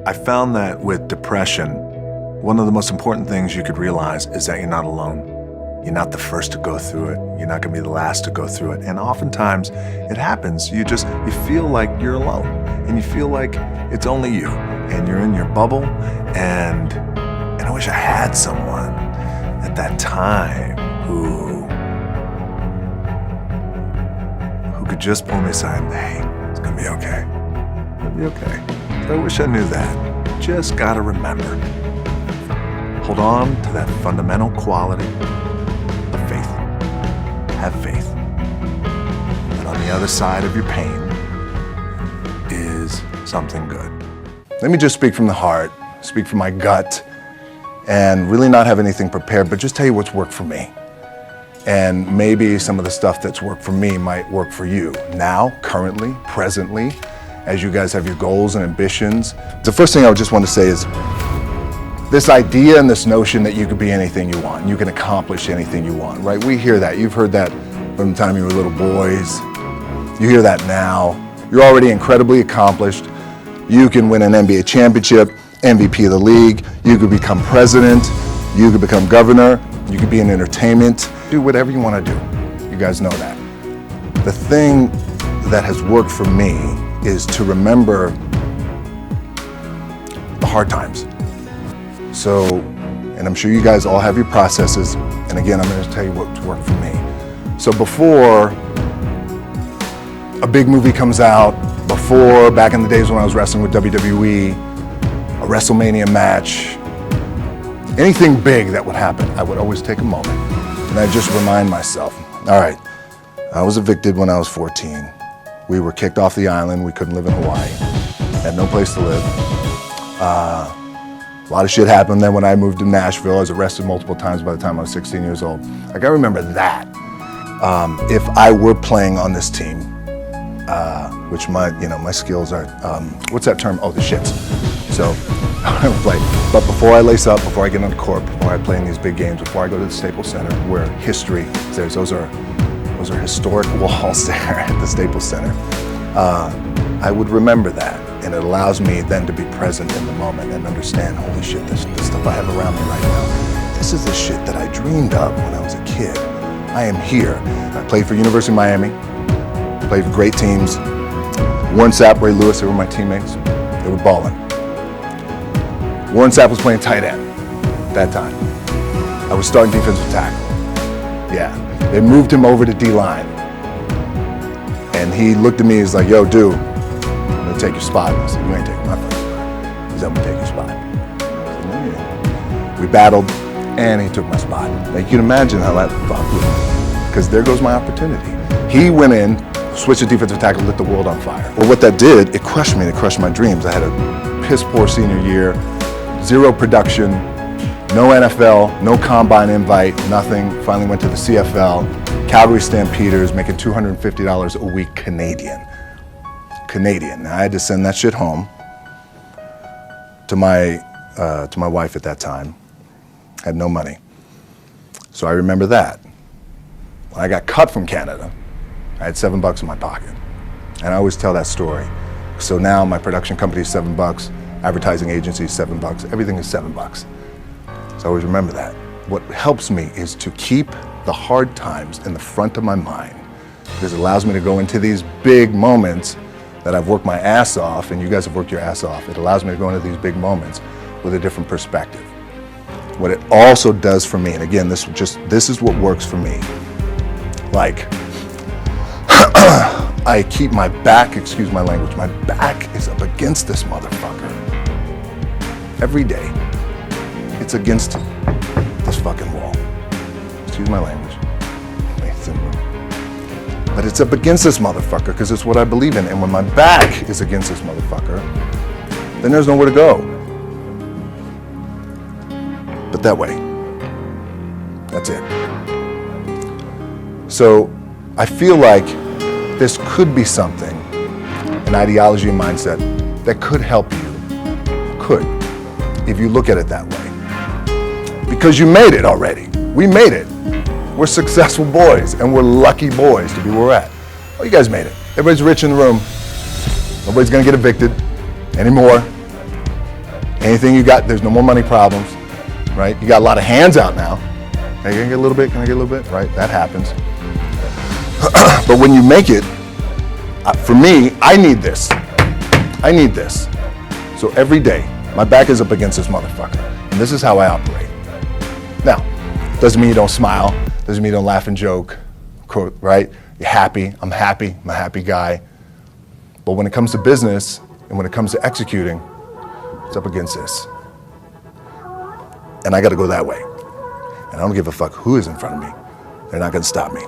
I found that with depression, one of the most important things you could realize is that you're not alone. You're not the first to go through it. You're not gonna be the last to go through it. And oftentimes it happens. You feel like you're alone and you feel like it's only you and you're in your bubble. And I wish I had someone at that time who could just pull me aside and, hey, it's gonna be okay. It'll be okay. So I wish I knew that. Just gotta remember. Hold on to that fundamental quality of faith. Have faith that on the other side of your pain is something good. Let me just speak from the heart, speak from my gut, and really not have anything prepared, but just tell you what's worked for me. And maybe some of the stuff that's worked for me might work for you now, currently, presently, as you guys have your goals and ambitions. The first thing I would just want to say is this idea and this notion that you could be anything you want, you can accomplish anything you want, right? We hear that. You've heard that from the time you were little boys. You hear that now. You're already incredibly accomplished. You can win an NBA championship, MVP of the league. You could become president. You could become governor. You could be in entertainment. Do whatever you want to do. You guys know that. The thing that has worked for me is to remember the hard times. So, and I'm sure you guys all have your processes. And again, I'm going to tell you what's worked for me. So before a big movie comes out, before back in the days when I was wrestling with WWE, a WrestleMania match, anything big that would happen, I would always take a moment and I just remind myself, all right, I was evicted when I was 14. We were kicked off the island. We couldn't live in Hawaii. Had no place to live. A lot of shit happened. Then when I moved to Nashville, I was arrested multiple times by the time I was 16 years old. Like, I remember that. If I were playing on this team, which my skills are, what's that term? Oh, the shits. So I would play. But before I lace up, before I get on the court, before I play in these big games, before I go to the Staples Center, where history is there, those are historic walls there at the Staples Center. I would remember that, and it allows me then to be present in the moment and understand, holy shit, this stuff I have around me right now, this is the shit that I dreamed of when I was a kid. I am here. I played for University of Miami, played for great teams. Warren Sapp, Ray Lewis, they were my teammates. They were balling. Warren Sapp was playing tight end at that time. I was starting defensive tackle. Yeah. They moved him over to D-line. And he looked at me, he's like, yo, dude, I'm gonna take your spot. And I said, you ain't taking my fucking spot. He said, I'm gonna take your spot. I said, yeah. We battled, and he took my spot. Like, you can imagine how that felt, because there goes my opportunity. He went in, switched to defensive tackle, lit the world on fire. Well, what that did, it crushed me, it crushed my dreams. I had a piss poor senior year, zero production, no NFL, no combine invite, nothing. Finally went to the CFL, Calgary Stampeders, making $250 a week Canadian. Now I had to send that shit home to my wife at that time. Had no money. So I remember that. When I got cut from Canada, I had $7 in my pocket. And I always tell that story. So now my production company is $7, advertising agency is $7, everything is $7. So I always remember that. What helps me is to keep the hard times in the front of my mind, because it allows me to go into these big moments that I've worked my ass off, and you guys have worked your ass off. It allows me to go into these big moments with a different perspective. What it also does for me, and again, this is what works for me. Like, I keep my back, excuse my language, my back is up against this motherfucker every day. It's against this fucking wall. Excuse my language. But it's up against this motherfucker because it's what I believe in. And when my back is against this motherfucker, then there's nowhere to go. But that way. That's it. So I feel like this could be something, an ideology and mindset that could help you. Could, if you look at it that way. Because you made it already. We made it. We're successful boys, and we're lucky boys to be where we're at. Oh, you guys made it. Everybody's rich in the room. Nobody's gonna get evicted anymore. Anything you got, there's no more money problems, right? You got a lot of hands out now. Hey, can I get a little bit? Can I get a little bit? Right, that happens. But when you make it, for me, I need this. I need this. So every day, my back is up against this motherfucker. And this is how I operate. Now, doesn't mean you don't smile, doesn't mean you don't laugh and joke, right? You're happy, I'm a happy guy. But when it comes to business and when it comes to executing, it's up against this. And I gotta go that way. And I don't give a fuck who is in front of me. They're not gonna stop me.